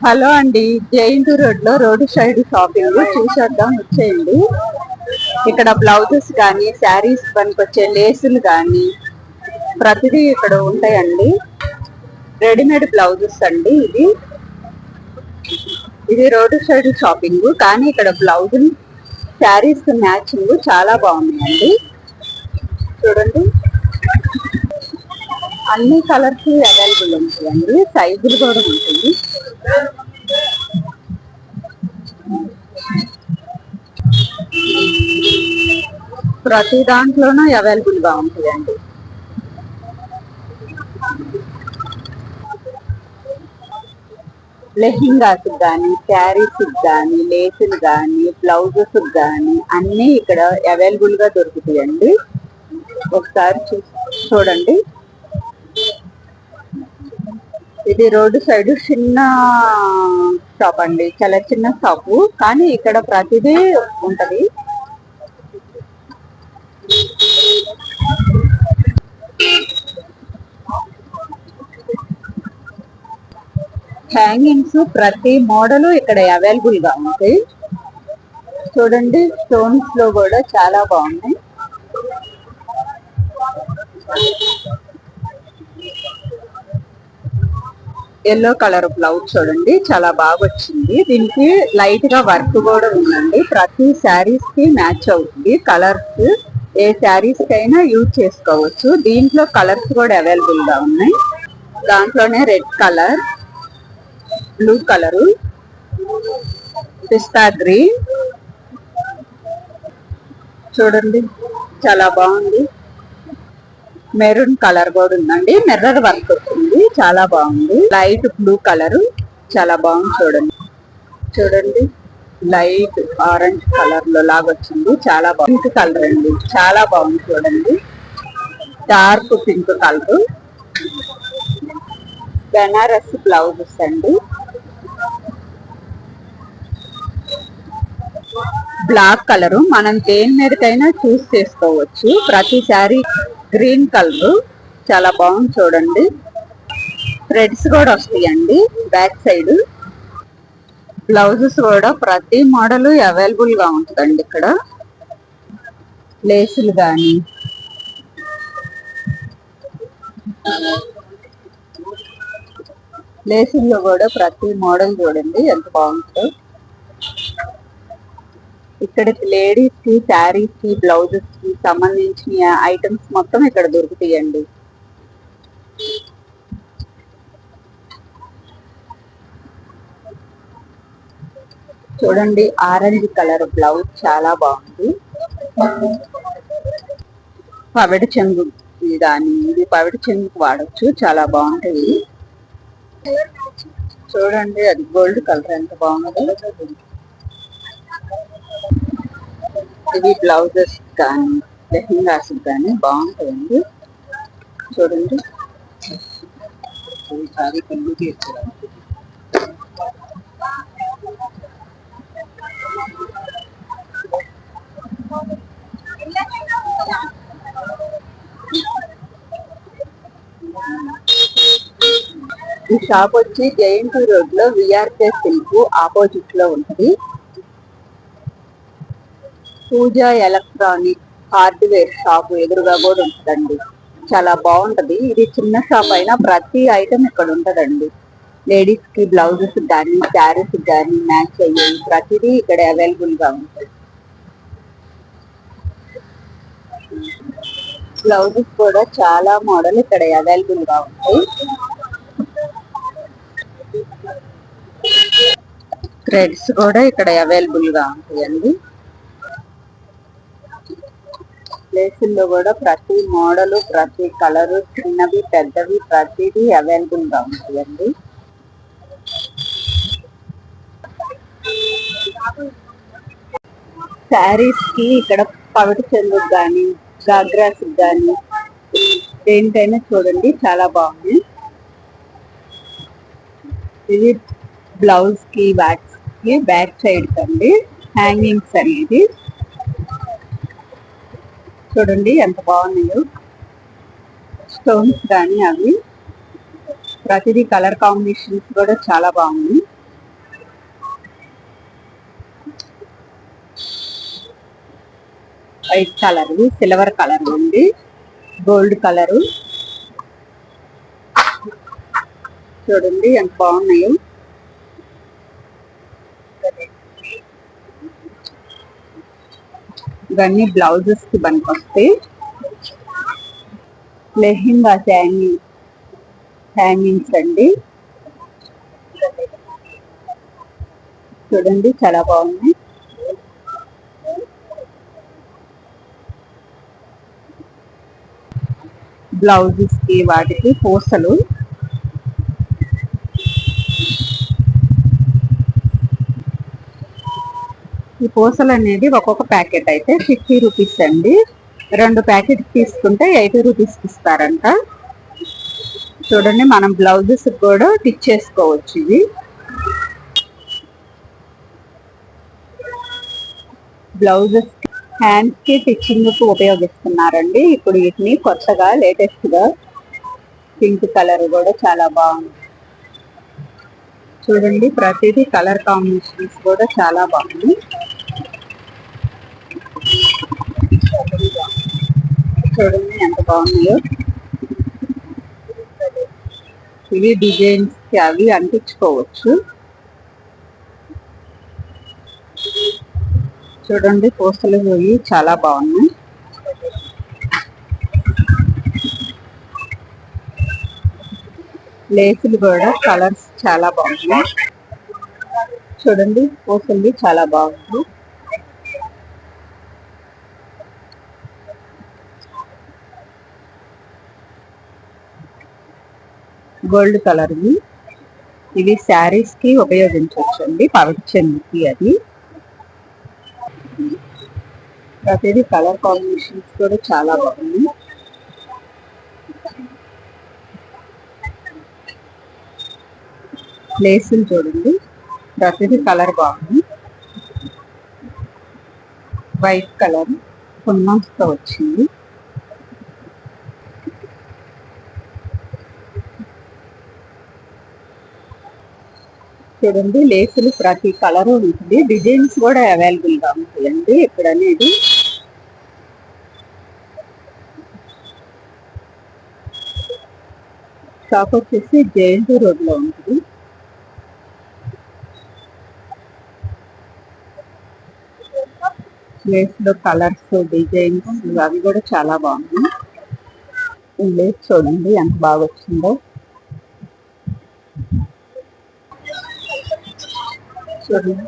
Hello అండి, జైంటూ road లో road side shopping చూసేద్దాం వచ్చేయండి. ఇక్కడ బ్లౌజెస్ కానీ శారీస్ పనికొచ్చే లేసులు కానీ ప్రతిదీ ఇక్కడ ఉంటాయండి. రెడీమేడ్ బ్లౌజెస్ అండి. ఇది రోడ్ సైడ్ షాపింగ్ కానీ ఇక్కడ బ్లౌజులు శారీస్ మ్యాచింగ్ చాలా బాగున్నాయండి. చూడండి, అన్ని కలర్స్ అవైలబుల్ ఉంటాయండి. సైజులు కూడా ఉంటుంది. ప్రతి దాంట్లోనూ అవైలబుల్ గా ఉంటాయండి. లెహింగాస్ కానీ శారీస్ కానీ లేసులు కానీ బ్లౌజెస్ కానీ అన్నీ ఇక్కడ అవైలబుల్ గా దొరుకుతాయండి. ఒకసారి చూడండి. ఇది రోడ్డు సైడ్ చిన్న షాప్ అండి, చాలా చిన్న షాపు కానీ ఇక్కడ ప్రతిదీ ఉంటది. హ్యాంగింగ్స్ ప్రతి మోడల్ ఇక్కడ అవైలబుల్ గా ఉంటాయి. చూడండి, స్టోన్స్ లో కూడా చాలా బాగున్నాయి. ఎల్లో కలర్ బ్లౌజ్ చూడండి, చాలా బాగా వచ్చింది. దీనికి లైట్ గా వర్క్ కూడా ఉందండి. ప్రతి శారీస్ కి మ్యాచ్ అవుతుంది. కలర్స్ ఏ శారీస్ కైనా యూజ్ చేసుకోవచ్చు. దీంట్లో కలర్స్ కూడా అవైలబుల్ గా ఉన్నాయి. దాంట్లోనే రెడ్ కలర్, బ్లూ కలరు, పిస్తా గ్రీన్ చూడండి, చాలా బాగుంది. మెరూన్ కలర్ కూడా ఉందండి. మిర్రర్ వర్క్ వచ్చింది, చాలా బాగుంది. లైట్ బ్లూ కలర్ చాలా బాగుంది. చూడండి లైట్ ఆరెంజ్ కలర్ లో లాగా వచ్చింది, చాలా బాగుంది. పింక్ కలర్ అండి, చాలా బాగుంది. చూడండి, dark pink colour. Banaras blouses అండి. బ్లాక్ కలరు మనం దేని మీదకైనా చూస్ చేసుకోవచ్చు. ప్రతిసారి గ్రీన్ కలర్ చాలా బాగుంది. చూడండి, థ్రెడ్స్ కూడా వస్తాయండి బ్యాక్ సైడ్. బ్లౌజెస్ కూడా ప్రతి మోడల్ అవైలబుల్ గా ఉంటుందండి. ఇక్కడ లేసులు కానీ లేసుల్లో కూడా ప్రతి మోడల్ చూడండి ఎంత బాగుంటుందో. ఇక్కడ లేడీస్ కి శారీస్ కి బ్లౌజెస్ కి సంబంధించిన ఐటమ్స్ మొత్తం ఇక్కడ దొరుకుతాయండి. చూడండి, ఆరెంజ్ కలర్ బ్లౌజ్ చాలా బాగుంది. పవిడి చెంగు కానీ ఇది పవిడి చెంగుకు వాడచ్చు, చాలా బాగుంటాయి. చూడండి, అది గోల్డ్ కలర్ ఎంత బాగుంది. ఇవి బ్లౌజెస్ కానీ లెహంగాస్ కానీ బాగుంటాయండి. చూడండి, ఈ షాప్ వచ్చి జయంతి రోడ్ లో విఆర్కే సిల్క్ ఆపోజిట్ లో ఉంటుంది. పూజ ఎలక్ట్రానిక్ హార్డ్వేర్ షాప్ ఎదురుగా కూడా ఉంటుందండి. చాలా బాగుంటది. ఇది చిన్న షాప్ అయినా ప్రతి ఐటమ్ ఇక్కడ ఉంటదండి. లేడీస్ కి బ్లౌజెస్ కానీ శారీస్ కానీ మ్యాచ్ అయ్యేవి ప్రతిదీ ఇక్కడ అవైలబుల్ గా ఉంటుంది. బ్లౌజెస్ కూడా చాలా మోడల్ ఇక్కడ అవైలబుల్ గా ఉంటాయి. థ్రెడ్స్ కూడా ఇక్కడ అవైలబుల్ గా ఉంటాయండి. లేసుల్లో కూడా ప్రతి మోడల్ ప్రతి కలరు చిన్నవి పెద్దవి ప్రతిదీ అవైలబుల్ గా ఉంటాయండి. శారీస్ కి ఇక్కడ పవిటి చెందుకు కానీ గాగ్రాస్ కానీ దేనికైనా చూడండి చాలా బాగుంది. ఇది బ్లౌజ్ కి బ్యాక్ సైడ్ కండి హ్యాంగింగ్స్ అనేది చూడండి ఎంత బాగున్నాయో. స్టోన్స్ కానీ అవి ప్రతిదీ కలర్ కాంబినేషన్స్ కూడా చాలా బాగుంది. వైట్ కలర్, సిల్వర్ కలర్ ఉంది, గోల్డ్ కలరు. చూడండి ఎంత బాగున్నాయో. ఇవన్నీ బ్లౌజెస్ కి పనికొస్తాయి. లెహెంగా హ్యాంగింగ్స్ అండి. చూడండి చాలా బాగుంది. బ్లౌజెస్ కి వాటికి పూసలు. ఈ పూసలు అనేది ఒక్కొక్క ప్యాకెట్ అయితే 50 రూపీస్ అండి. 2 ప్యాకెట్ తీసుకుంటే 80 రూపీస్ ఇస్తారంట. చూడండి మనం బ్లౌజెస్ కూడా స్టిచ్ చేసుకోవచ్చు. ఇది బ్లౌజెస్ హ్యాండ్స్ కి స్టిచ్చింగ్ కు ఉపయోగిస్తున్నారండి. ఇప్పుడు వీటిని కొత్తగా లేటెస్ట్ గా పింక్ కలర్ కూడా చాలా బాగుంది. చూడండి ప్రతిదీ కలర్ కాంబినేషన్స్ కూడా చాలా బాగుంది. చూడండి ఎంత బాగున్నాయో. ఇవి డిజైన్స్ కి అవి అంటించుకోవచ్చు. చూడండి పూసలు పోయి చాలా బాగున్నాయి. లేసులు కూడా కలర్స్ చాలా బాగున్నాయి. చూడండి పూసలు చాలా బాగుంది. గోల్డ్ కలర్ ఇవి శారీస్ కి ఉపయోగించవచ్చు అండి. పవిత్రంకి అది ప్రతిదీ కలర్ కాంబినేషన్స్ కూడా చాలా బాగుంది. లేసులు చూడండి ప్రతిదీ కలర్ బాగుంది. వైట్ కలర్ తో వచ్చింది. చూడండి లేసులు ప్రతి కలర్ ఉంటుంది. డిజైన్స్ కూడా అవైలబుల్ గా ఉంటాయండి ఇక్కడ అనేది. షాప్ వచ్చేసి జయంతి రోడ్ లో ఉంటుంది. లేస్ లో కలర్స్ డిజైన్స్ అవి కూడా చాలా బాగుంది. లేస్ చూడండి ఎంత బాగా వచ్చిందో. చూడండి